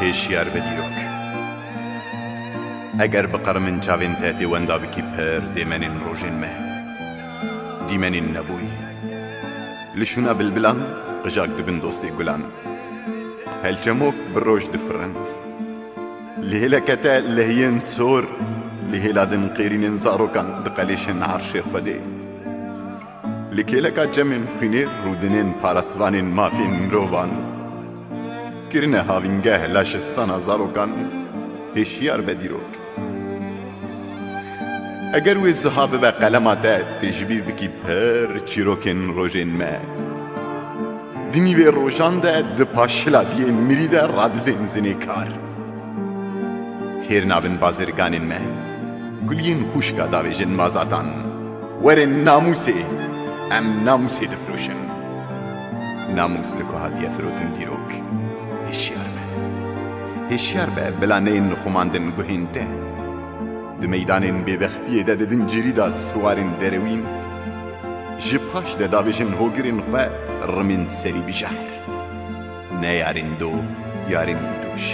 هێشیار بە دیرۆک ئەگەر بقەڕ من چاوێن تاتێ وەندا بکی پەر دێمەنین ڕۆژێن مە دیمەنین نەبووی لشونا بلبلان قژاک دبن دۆستێ گولان هەلچەمۆک بڕۆژ دفرن لهێلەکەتە لەهیەن سۆر لهێلادن قێرینێن زارۆکان دقەلێشن عەرشێ خودێ لکێلەکە جەمێن خوێنێ ڕوودنێن پارەسوانێن مافێن مرۆڤان کرنە هاوینگەه لاشستانە زارۆکان هێشیار بە دیرۆک ئەگەر وێ زها ببە قەلەما تە تێژبیر بکی پەر چیرۆکێن ڕۆژێن مە دمی وێ ڕۆژان دە di paşilatiyên mirî de radizên zinê kar têr nabin bazirganên me guliyên xûşka davêjin mazatan werên namûsê em namûsê difrûşin namûs li ku hatiye firotin dîrok hêşiyar be hêşiyar be bila neyên xumandin guhên te di meydanên bêbextiyê de didin cirîda siwarên derewîn ji paş de davêjin hogirên xwe rimên serî bijehr ne yarên do yarên îroj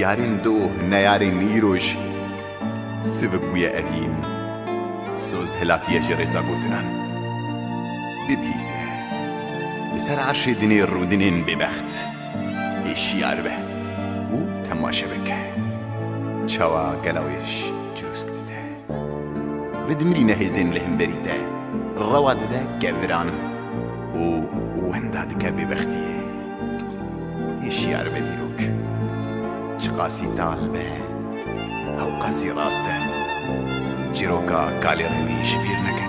yarên do ne yarên îroj sivik bûye evîn soz hilatiye ji rêza gotinan bibîse li ser erşê dinê rûdinên bêbext hêşiyar be û temaşe bike çawa gelawêş cirûsk dide ve dimirîne hêzên li hemberî te rewa dide keviran û wenda dike bêbextiyê hêşiyar be dîrok çi qasî tal be hew qasî rast e çîroka kalê rewî ji bîr neke